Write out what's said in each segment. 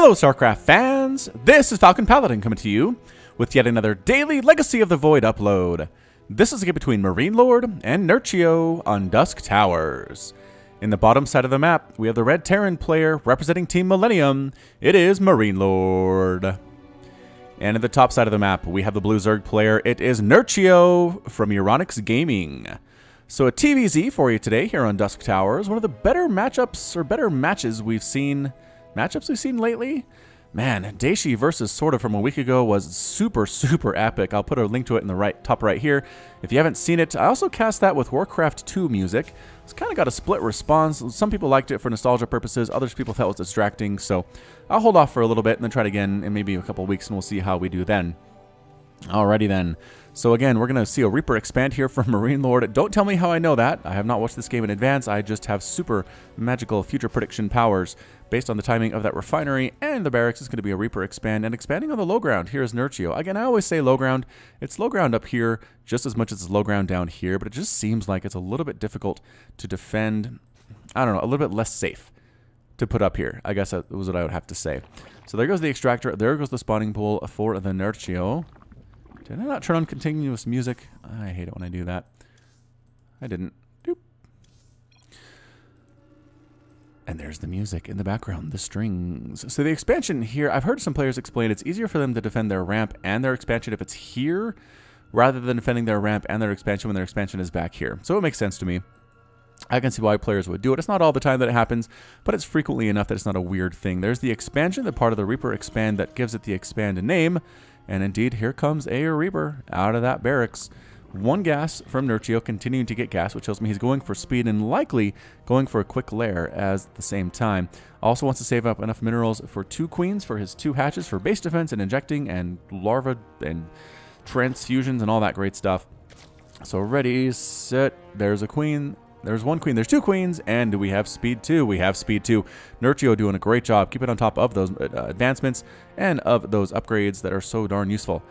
Hello, StarCraft fans! This is Falcon Paladin coming to you with yet another daily Legacy of the Void upload. This is a game between MarineLorD and Nerchio on Dusk Towers. In the bottom side of the map, we have the red Terran player representing Team Millennium. It is MarineLorD. And at the top side of the map, we have the blue Zerg player. It is Nerchio from Euronics Gaming. So a TVZ for you today here on Dusk Towers. One of the better matchups or better matches we've seen. Matchups we've seen lately? Man, Daishi versus Sorta from a week ago was super epic. I'll put a link to it in the top right here if you haven't seen it. I also cast that with Warcraft 2 music. It's kind of got a split response. Some people liked it for nostalgia purposes. Others people thought it was distracting. So I'll hold off for a little bit and then try it again in maybe a couple of weeks and we'll see how we do then. Alrighty then. So again, we're going to see a Reaper expand here from MarineLorD. Don't tell me how I know that. I have not watched this game in advance. I just have super magical future prediction powers based on the timing of that refinery, and the barracks is going to be a Reaper expand, and expanding on the low ground. Here is Nerchio. Again, I always say low ground. It's low ground up here just as much as it's low ground down here, but it just seems like it's a little bit difficult to defend. I don't know, a little bit less safe to put up here. I guess that was what I would have to say. So there goes the extractor. There goes the spawning pool for the Nerchio. Did I not turn on continuous music? I hate it when I do that. I didn't. Doop. And there's the music in the background, the strings. So the expansion here, I've heard some players explain it's easier for them to defend their ramp and their expansion if it's here, rather than defending their ramp and their expansion when their expansion is back here. So it makes sense to me. I can see why players would do it. It's not all the time that it happens, but it's frequently enough that it's not a weird thing. There's the expansion, the part of the Reaper expand that gives it the expand name. And indeed, here comes a Reaper out of that barracks. One gas from Nerchio, continuing to get gas, which tells me he's going for speed and likely going for a quick lair at the same time. Also wants to save up enough minerals for 2 queens for his 2 hatches for base defense and injecting and larva and transfusions and all that great stuff. So ready, set, there's a queen. There's 1 queen, there's 2 queens, and we have speed 2. We have speed 2. Nerchio doing a great job. Keep it on top of those advancements and of those upgrades that are so darn useful.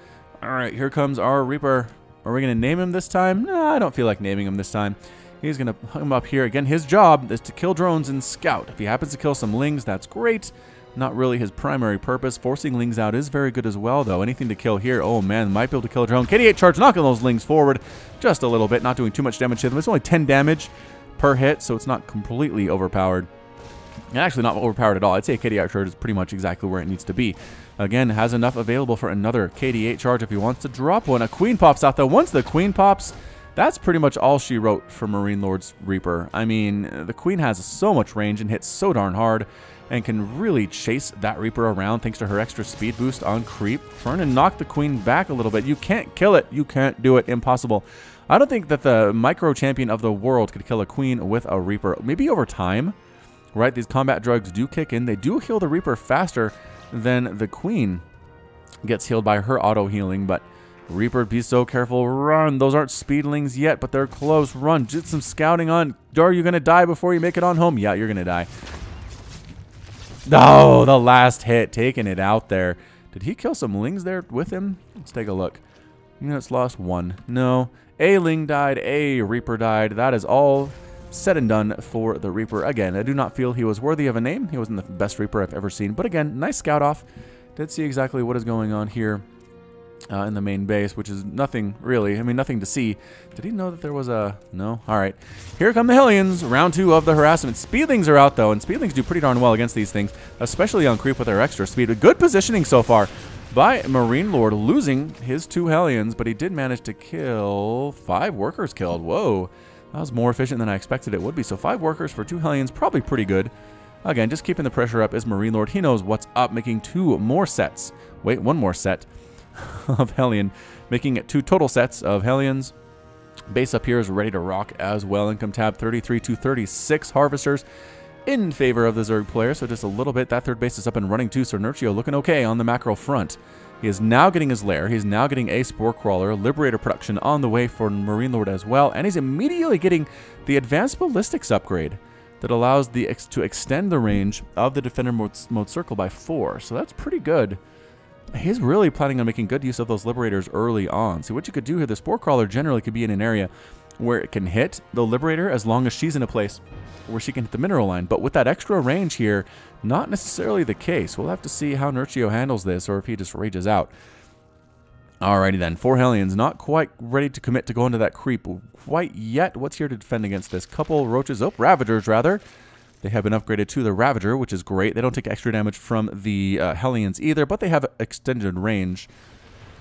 All right, here comes our Reaper. Are we going to name him this time? No, I don't feel like naming him this time. He's going to hung him up here. Again, his job is to kill drones and scout. If he happens to kill some lings, that's great. Not really his primary purpose. Forcing lings out is very good as well, though. Anything to kill here. Oh, man, might be able to kill a drone. KD8 charge, knocking those lings forward just a little bit. Not doing too much damage to them. It's only 10 damage per hit, so it's not completely overpowered. And actually not overpowered at all. I'd say a KD8 charge is pretty much exactly where it needs to be. Again, has enough available for another KD8 charge if he wants to drop one. A queen pops out, though. Once the queen pops, that's pretty much all she wrote for MarineLorD's Reaper. I mean, the queen has so much range and hits so darn hard and can really chase that Reaper around thanks to her extra speed boost on creep. Trying to knock the queen back a little bit. You can't kill it. You can't do it. Impossible. I don't think that the micro champion of the world could kill a queen with a Reaper. Maybe over time, right? These combat drugs do kick in. They do heal the Reaper faster than the queen gets healed by her auto healing, but Reaper, be so careful. Run. Those aren't speedlings yet, but they're close. Run. Get some scouting on. Are you going to die before you make it on home? Yeah, you're going to die. Oh, the last hit. Taking it out there. Did he kill some lings there with him? Let's take a look. Units lost 1. No. A ling died. A Reaper died. That is all said and done for the Reaper. Again, I do not feel he was worthy of a name. He wasn't the best Reaper I've ever seen. But again, nice scout off. Did see exactly what is going on here. In the main base, which is nothing really. I mean, nothing to see. Did he know that there was a... No? Alright. Here come the Hellions. Round 2 of the harassment. Speedlings are out, though, and Speedlings do pretty darn well against these things, especially on creep with their extra speed. But good positioning so far by MarineLorD, losing his 2 Hellions, but he did manage to kill 5 workers killed. Whoa. That was more efficient than I expected it would be. So 5 workers for 2 Hellions, probably pretty good. Again, just keeping the pressure up is MarineLorD. He knows what's up, making 2 more sets. Wait, 1 more set of Hellion, making it 2 total sets of Hellions. Base up here is ready to rock as well. Income tab 33 to 36 harvesters in favor of the Zerg player. So just a little bit. That 3rd base is up and running too. So Nerchio looking okay on the macro front. He is now getting his lair. He's now getting a Spore Crawler, Liberator production on the way for MarineLorD as well. And he's immediately getting the Advanced Ballistics upgrade that allows to extend the range of the Defender mode circle by 4. So that's pretty good. He's really planning on making good use of those Liberators early on. See, what you could do here, the Spore Crawler generally could be in an area where it can hit the Liberator as long as she's in a place where she can hit the mineral line. But with that extra range here, not necessarily the case. We'll have to see how Nerchio handles this or if he just rages out. Alrighty then, 4 Hellions, not quite ready to commit to go into that creep quite yet. What's here to defend against this? Couple roaches, Ravagers rather. They have been upgraded to the Ravager, which is great. They don't take extra damage from the Hellions either, but they have extended range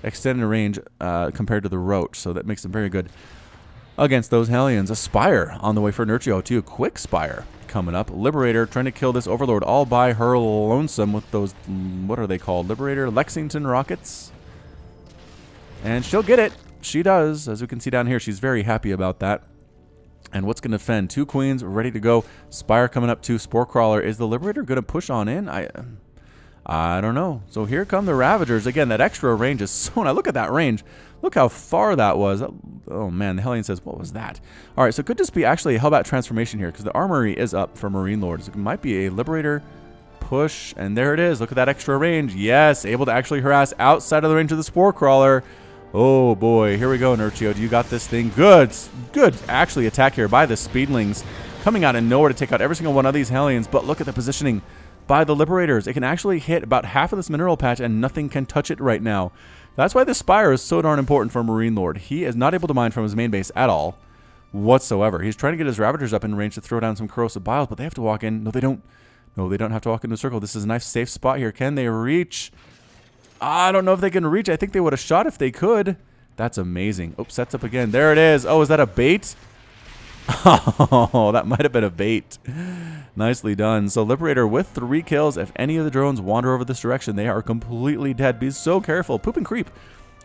compared to the Roach, so that makes them very good against those Hellions. A Spire on the way for Nerchio too. Quick Spire coming up. Liberator trying to kill this Overlord all by her lonesome with those, what are they called? Liberator Lexington rockets. And she'll get it. She does. As we can see down here, she's very happy about that. And what's going to defend? 2 Queens ready to go. Spire coming up too. Spore Crawler. Is the Liberator going to push on in? I don't know. So here come the Ravagers. Again, that extra range is so nice. Look at that range. Look how far that was. Oh, man. The Hellion says, what was that? All right, so it could just be actually a Hellbat transformation here because the armory is up for MarineLorD. So it might be a Liberator push. And there it is. Look at that extra range. Yes, able to actually harass outside of the range of the Spore Crawler. Oh, boy. Here we go, Nerchio. Do you got this thing? Good. Good, actually, attack here by the Speedlings. Coming out of nowhere to take out every single one of these Hellions. But look at the positioning by the Liberators. It can actually hit about half of this mineral patch and nothing can touch it right now. That's why the Spire is so darn important for MarineLorD. He is not able to mine from his main base at all whatsoever. He's trying to get his Ravagers up in range to throw down some corrosive biles, but they have to walk in. No, they don't. No, they don't have to walk into a circle. This is a nice safe spot here. Can they reach? I don't know if they can reach. I think they would have shot if they could. That's amazing. Oh, sets up again. There it is. Oh, is that a bait? Oh, that might have been a bait. Nicely done. So Liberator with 3 kills. If any of the drones wander over this direction, they are completely dead. Be so careful. Poop and creep.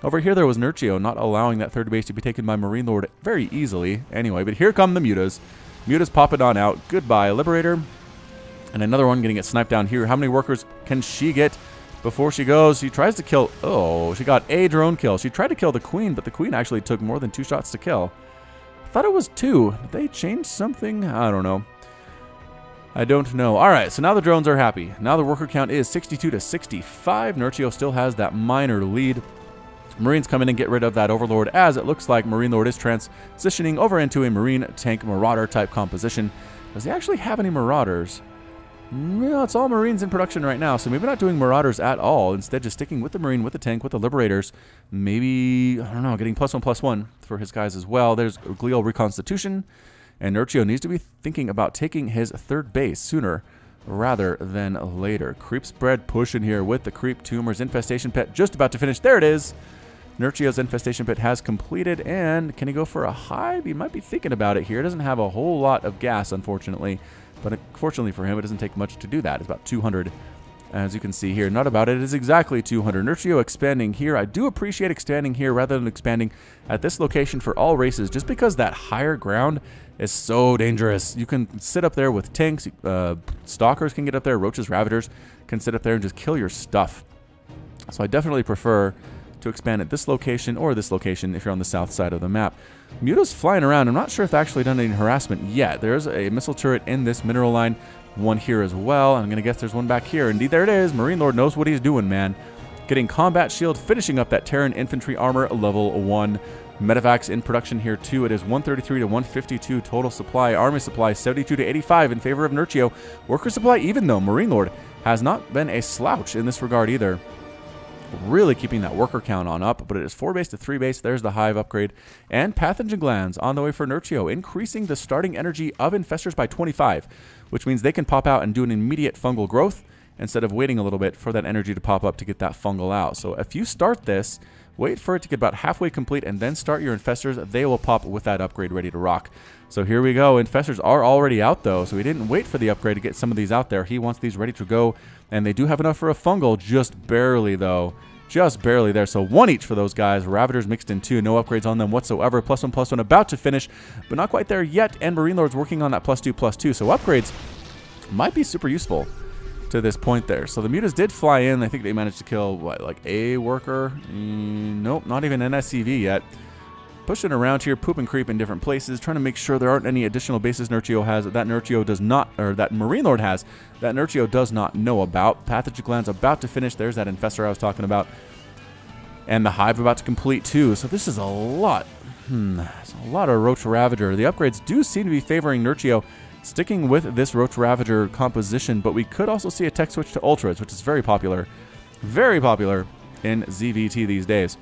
Over here, there was Nerchio not allowing that third base to be taken by MarineLorD very easily. Anyway, but here come the Mutas. Mutas pop it on out. Goodbye, Liberator. And another one getting it sniped down here. How many workers can she get before she goes? She tries to kill... Oh, she got a drone kill. She tried to kill the Queen, but the Queen actually took more than 2 shots to kill. I thought it was 2. Did they change something? I don't know. I don't know. All right, so now the drones are happy. Now the worker count is 62 to 65. Nerchio still has that minor lead. Marines come in and get rid of that Overlord, as it looks like MarineLorD is transitioning over into a Marine Tank Marauder type composition. Does he actually have any Marauders? No, it's all Marines in production right now, so maybe not doing Marauders at all. Instead, just sticking with the Marine, with the tank, with the Liberators. Maybe, I don't know, getting +1/+1 for his guys as well. There's Glial Reconstitution, and Nerchio needs to be thinking about taking his 3rd base sooner rather than later. Creep spread pushing here with the Creep Tumors. Infestation Pit just about to finish. There it is. Nerchio's Infestation Pit has completed, and can he go for a hive? He might be thinking about it here. It doesn't have a whole lot of gas, unfortunately. But fortunately for him, it doesn't take much to do that. It's about 200, as you can see here. Not about it. It is exactly 200. Nerchio expanding here. I do appreciate expanding here rather than expanding at this location for all races, just because that higher ground is so dangerous. You can sit up there with tanks. Stalkers can get up there. Roaches, Ravagers can sit up there and just kill your stuff. So I definitely prefer to expand at this location or this location if you're on the south side of the map. Muta's flying around. I'm not sure if they've actually done any harassment yet. There's a missile turret in this mineral line, one here as well. I'm going to guess there's one back here. Indeed, there it is. MarineLorD knows what he's doing, man. Getting combat shield, finishing up that Terran infantry armor, level 1. Medevacs in production here too. It is 133 to 152 total supply. Army supply 72 to 85 in favor of Nerchio. Worker supply even though MarineLorD has not been a slouch in this regard either. Really keeping that worker count on up, but it is 4 base to 3 base. There's the hive upgrade. And pathogen glands on the way for Nerchio, increasing the starting energy of infestors by 25, which means they can pop out and do an immediate fungal growth instead of waiting a little bit for that energy to pop up to get that fungal out. So if you start this, wait for it to get about halfway complete and then start your infestors. They will pop with that upgrade ready to rock. So here we go. Infestors are already out though, so he didn't wait for the upgrade to get some of these out there. He wants these ready to go, and they do have enough for a fungal, just barely though. Just barely there. So 1 each for those guys. Ravagers mixed in 2. No upgrades on them whatsoever. +1/+1 about to finish, but not quite there yet. And MarineLorD's working on that +2/+2. So upgrades might be super useful to this point there. So the Mutas did fly in. I think they managed to kill, what, like a worker? Nope, not even an SCV yet. Pushing around here, poop and creep in different places, trying to make sure there aren't any additional bases Nerchio has that Nerchio does not, or that MarineLorD has, that Nerchio does not know about. Pathogen glands about to finish. There's that infestor I was talking about. And the hive about to complete too. So this is a lot. So a lot of Roach Ravager. The upgrades do seem to be favoring Nerchio, sticking with this Roach Ravager composition, but we could also see a tech switch to Ultras, which is very popular in ZVT these days.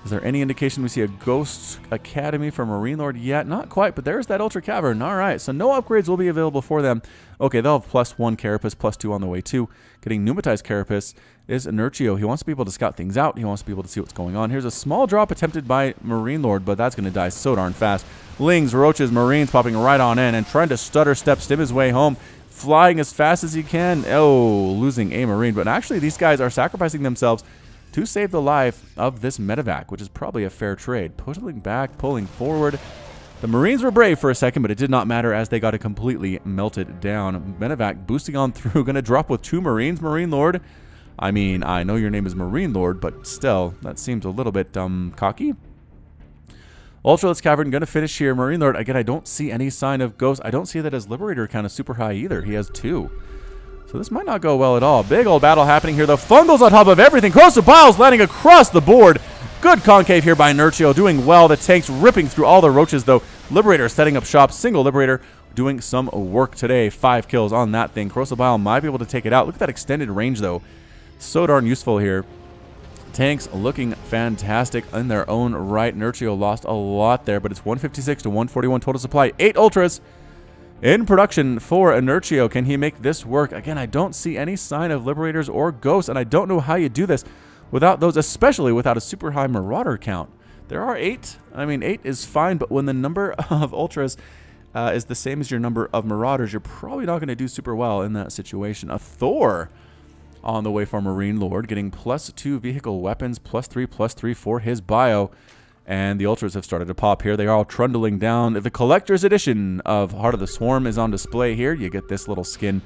Is there any indication we see a Ghost Academy for MarineLorD yet? Not quite, but there's that Ultra Cavern. All right, so no upgrades will be available for them. Okay, they'll have +1 Carapace, +2 on the way too. Getting Pneumatized Carapace is Nerchio. He wants to be able to scout things out. He wants to be able to see what's going on. Here's a small drop attempted by MarineLorD, but that's going to die so darn fast. Lings, Roaches, Marines popping right on in and trying to stutter step, stim his way home. Flying as fast as he can. Oh, losing a Marine. But actually, these guys are sacrificing themselves to save the life of this medevac, which is probably a fair trade. Pulling back, pulling forward. The Marines were brave for a second, but it did not matter as they got it completely melted down. Medevac boosting on through. Going to drop with 2 Marines, MarineLorD. I mean, I know your name is MarineLorD, but still, that seems a little bit cocky. Ultralisk Cavern going to finish here. MarineLorD, again, I don't see any sign of Ghost. I don't see that his Liberator count is super high either. He has 2. So this might not go well at all. Big old battle happening here. The Fungals on top of everything. Corrosive Biles landing across the board. Good concave here by Nerchio, doing well. The tanks ripping through all the Roaches, though. Liberator setting up shop. Single Liberator doing some work today. 5 kills on that thing. Corrosive Bile might be able to take it out. Look at that extended range, though. So darn useful here. Tanks looking fantastic in their own right. Nerchio lost a lot there, but it's 156 to 141 total supply. 8 Ultras in production for Nerchio. Can he make this work? Again, I don't see any sign of Liberators or Ghosts, and I don't know how you do this without those, especially without a super high Marauder count. There are 8. I mean, 8 is fine, but when the number of Ultras is the same as your number of Marauders, you're probably not going to do super well in that situation. A Thor on the way for MarineLorD, getting +2 vehicle weapons, +3/+3 for his bio. And the Ultras have started to pop here. They are all trundling down. The Collector's Edition of Heart of the Swarm is on display here. You get this little skin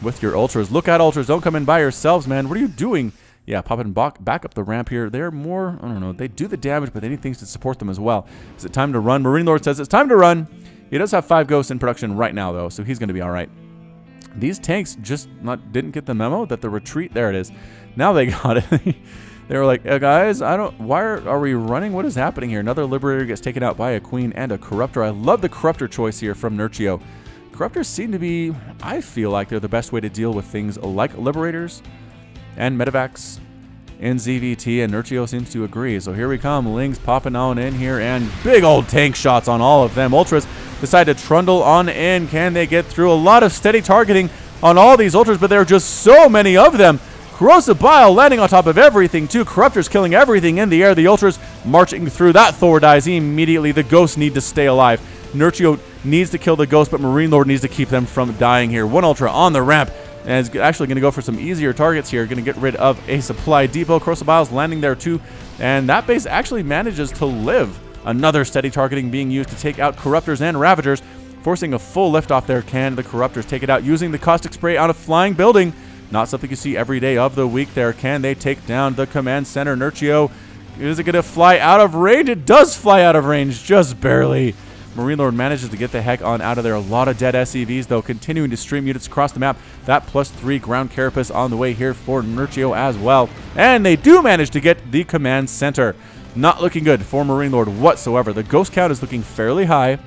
with your Ultras. Look out, Ultras. Don't come in by yourselves, man. What are you doing? Yeah, popping back up the ramp here. They're more, I don't know, they do the damage, but they need things to support them as well. Is it time to run? MarineLorD says it's time to run. He does have 5 Ghosts in production right now, though, so he's going to be all right. These tanks just didn't get the memo that the retreat, there it is. Now they got it. They were like, guys, why are we running? What is happening here? Another Liberator gets taken out by a Queen and a Corruptor. I love the Corruptor choice here from Nerchio. Corruptors seem to be, I feel like they're the best way to deal with things like Liberators and Medevacs in ZVT, and Nerchio seems to agree. So here we come. Lings popping on in here, and big old tank shots on all of them. Ultras decide to trundle on in. Can they get through? A lot of steady targeting on all these Ultras, but there are just so many of them. Corrosive Bile landing on top of everything, too. Corruptors killing everything in the air. The Ultras marching through. That Thor dies immediately. The Ghosts need to stay alive. Nerchio needs to kill the Ghost, but MarineLorD needs to keep them from dying here. 1 Ultra on the ramp, and is actually going to go for some easier targets here. Going to get rid of a supply depot. Corrosive Bile's landing there, too. And that base actually manages to live. Another steady targeting being used to take out Corruptors and Ravagers, forcing a full lift off there. Can the Corruptors take it out using the caustic spray on a flying building? Not something you see every day of the week there. Can they take down the command center? Nerchio, is it going to fly out of range? It does fly out of range, just barely. MarineLorD manages to get the heck on out of there. A lot of dead SCVs, though, continuing to stream units across the map. That +3 ground carapace on the way here for Nerchio as well. And they do manage to get the command center. Not looking good for MarineLorD whatsoever. The Ghost count is looking fairly high.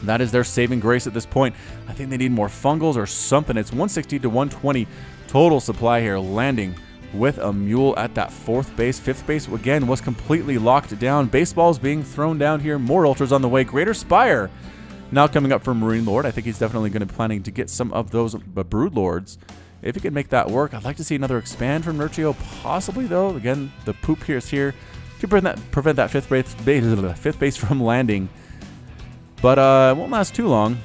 That is their saving grace at this point. I think they need more Fungals or something. It's 160 to 120 total supply here, landing with a Mule at that 4th base. 5th base, again, was completely locked down. Baseballs being thrown down here. More Ultras on the way. Greater Spire now coming up for MarineLorD. I think he's definitely going to be planning to get some of those Broodlords. If he can make that work, I'd like to see another expand from Nerchio, possibly, though. Again, the poop here is here to prevent that 5th base from landing. But it won't last too long.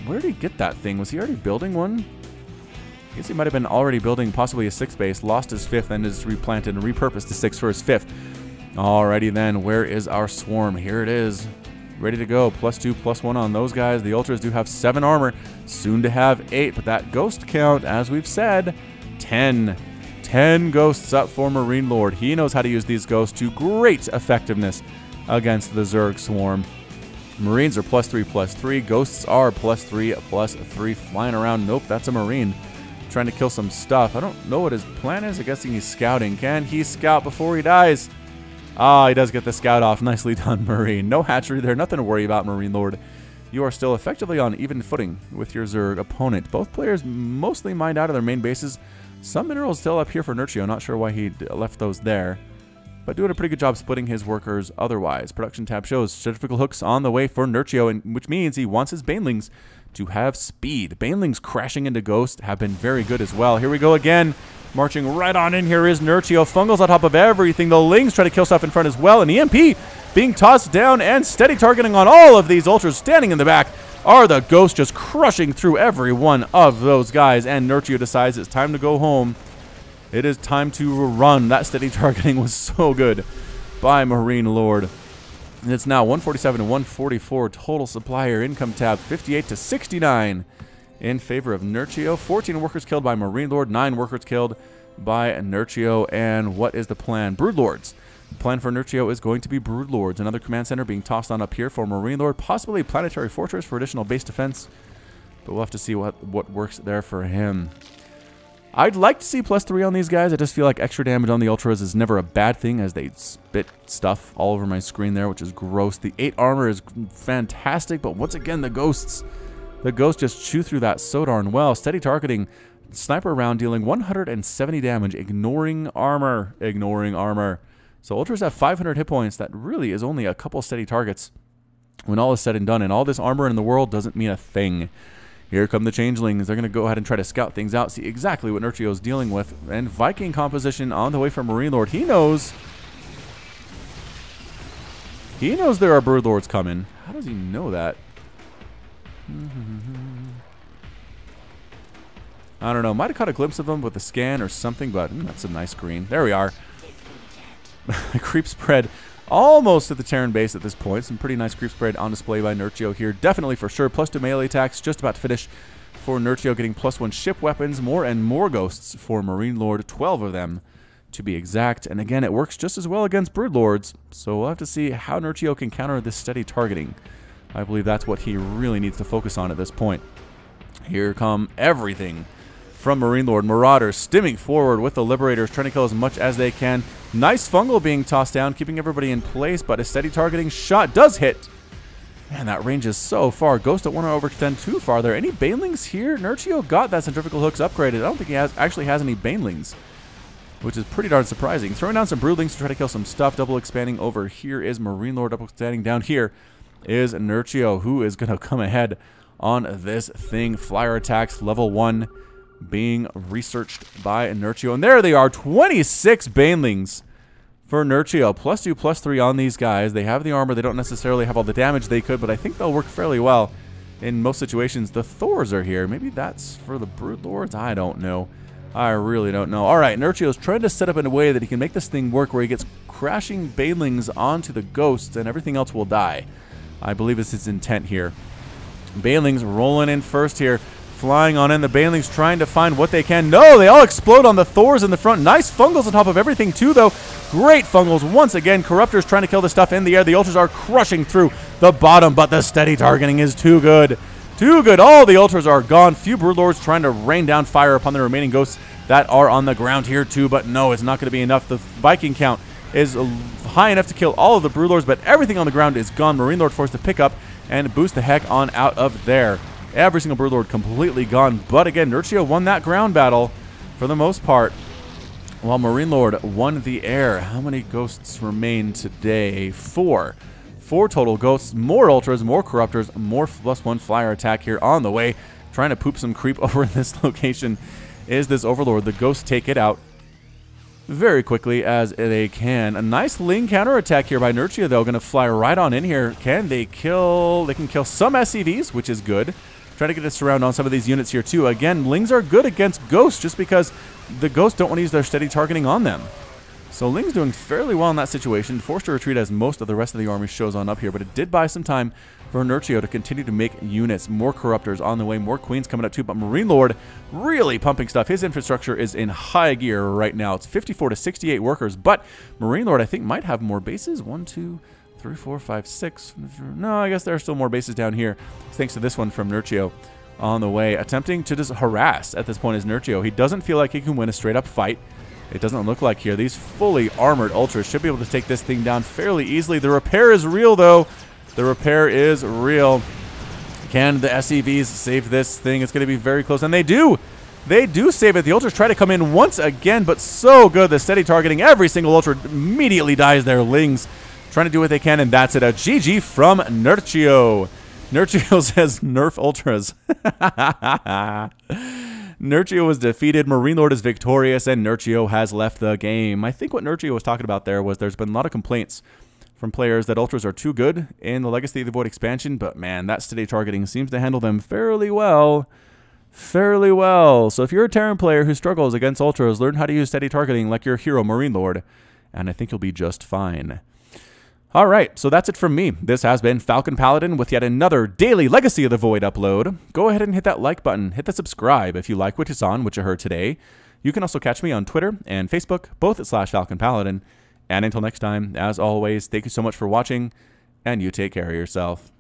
Where did he get that thing? Was he already building one? I guess he might have been already building possibly a 6th base, lost his 5th, and is replanted and repurposed the 6th for his 5th. Alrighty then, where is our swarm? Here it is. Ready to go. +2, +1 on those guys. The Ultras do have 7 armor, soon to have 8, but that Ghost count, as we've said, 10. 10 Ghosts up for MarineLorD. He knows how to use these Ghosts to great effectiveness against the Zerg swarm. Marines are +3/+3. Ghosts are +3/+3. Flying around. Nope, that's a Marine. Trying to kill some stuff. I don't know what his plan is. I'm guessing he's scouting. Can he scout before he dies? Ah, he does get the scout off. Nicely done, Marine. No hatchery there. Nothing to worry about, MarineLorD. You are still effectively on even footing with your Zerg opponent. Both players mostly mined out of their main bases. Some minerals still up here for Nerchio. Not sure why he left those there. But doing a pretty good job splitting his workers otherwise. Production tab shows centrifugal hooks on the way for Nerchio, and which means he wants his banelings to have speed. Banelings crashing into Ghost have been very good as well. Here we go again. Marching right on in here is Nerchio. Fungals on top of everything. The Lings try to kill stuff in front as well. And EMP being tossed down and steady targeting on all of these Ultras. Standing in the back are the Ghosts, just crushing through every one of those guys. And Nerchio decides it's time to go home. It is time to run. That steady targeting was so good by MarineLorD. And it's now 147 to 144 total supplier income tab, 58 to 69 in favor of Nerchio. 14 workers killed by MarineLorD, 9 workers killed by Nerchio. And what is the plan? Broodlords. The plan for Nerchio is going to be Broodlords. Another command center being tossed on up here for MarineLorD, possibly Planetary Fortress for additional base defense. But we'll have to see what works there for him. I'd like to see +3 on these guys. I just feel like extra damage on the Ultras is never a bad thing, as they spit stuff all over my screen there, which is gross. The 8 armor is fantastic, but once again, the Ghosts just chew through that so darn well. Steady targeting, sniper round dealing 170 damage, ignoring armor. So Ultras have 500 hit points. That really is only a couple steady targets when all is said and done, and all this armor in the world doesn't mean a thing. Here come the Changelings. They're going to go ahead and try to scout things out, see exactly what Nerchio is dealing with. And Viking composition on the way from MarineLorD. He knows there are Broodlords coming. How does he know that? I don't know. Might have caught a glimpse of them with a scan or something, but that's a nice green. There we are. Creep spread almost at the Terran base at this point. Some pretty nice creep spread on display by Nerchio here. Definitely for sure. +2 melee attacks. Just about to finish for Nerchio, getting +1 ship weapons. More and more Ghosts for MarineLorD. 12 of them to be exact. And again, it works just as well against Broodlords. So we'll have to see how Nerchio can counter this steady targeting. I believe that's what he really needs to focus on at this point. Here come everything from MarineLorD. Marauders stimming forward with the Liberators, trying to kill as much as they can. Nice fungal being tossed down, keeping everybody in place, but a steady targeting shot does hit. Man, that range is so far. Ghost don't want to overextend too far there. Any banelings here? Nerchio got that centrifugal hooks upgraded. I don't think he actually has any banelings, which is pretty darn surprising. Throwing down some broodlings to try to kill some stuff. Double expanding over here is MarineLorD. Double expanding down here is Nerchio, who is going to come ahead on this thing. Flyer attacks, level 1 being researched by Nerchio. And there they are, 26 banelings for Nerchio. +2, +3 on these guys. They have the armor. They don't necessarily have all the damage they could, but I think they'll work fairly well in most situations. The Thors are here. Maybe that's for the Broodlords? I don't know. I really don't know. All right, Nerchio's trying to set up in a way that he can make this thing work where he gets crashing banelings onto the Ghosts and everything else will die. I believe is his intent here. Banelings rolling in first here. Flying on in. The banelings trying to find what they can. No, they all explode on the Thors in the front. Nice fungals on top of everything too, though. Great fungals. Once again, Corruptors trying to kill the stuff in the air. The Ultras are crushing through the bottom, but the steady targeting is too good. Too good. All the Ultras are gone. Few Broodlords trying to rain down fire upon the remaining Ghosts that are on the ground here too, but no, it's not going to be enough. The Viking count is high enough to kill all of the Broodlords, but everything on the ground is gone. MarineLorD forced to pick up and boost the heck on out of there. Every single Broodlord completely gone. But again, Nerchio won that ground battle for the most part, while MarineLorD won the air. How many Ghosts remain today? 4. 4 total Ghosts. More Ultras, more Corruptors, more +1 flyer attack here on the way. Trying to poop some creep over in this location is this Overlord. The Ghosts take it out very quickly as they can. A nice Ling counter attack here by Nerchio, though. Going to fly right on in here. Can they kill? They can kill some SCVs, which is good. Try to get a surround on some of these units here too. Again, Lings are good against Ghosts just because the Ghosts don't want to use their steady targeting on them. So Ling's doing fairly well in that situation. Forced to retreat as most of the rest of the army shows on up here, but it did buy some time for Nerchio to continue to make units. More Corruptors on the way, more Queens coming up too, but MarineLorD really pumping stuff. His infrastructure is in high gear right now. It's 54 to 68 workers, but MarineLorD I think might have more bases. 1, 2, 3, 4, 5, 6. No, I guess there are still more bases down here, thanks to this one from Nerchio on the way. Attempting to just harass at this point is Nerchio. He doesn't feel like he can win a straight-up fight. It doesn't look like here. These fully armored Ultras should be able to take this thing down fairly easily. The repair is real, though. The repair is real. Can the SCVs save this thing? It's going to be very close, and they do. They do save it. The Ultras try to come in once again, but so good. The steady targeting. Every single Ultra immediately dies their Lings. Trying to do what they can, and that's it. A GG from Nerchio. Nerchio says, nerf Ultras. Nerchio was defeated, MarineLorD is victorious, and Nerchio has left the game. I think what Nerchio was talking about there was there's been a lot of complaints from players that Ultras are too good in the Legacy of the Void expansion, but man, that steady targeting seems to handle them fairly well. Fairly well. So if you're a Terran player who struggles against Ultras, learn how to use steady targeting like your hero, MarineLorD, and I think you'll be just fine. All right, so that's it from me. This has been Falcon Paladin with yet another daily Legacy of the Void upload. Go ahead and hit that like button. Hit the subscribe if you like what you saw and what you heard today. You can also catch me on Twitter and Facebook, both at /Falcon Paladin. And until next time, as always, thank you so much for watching, and you take care of yourself.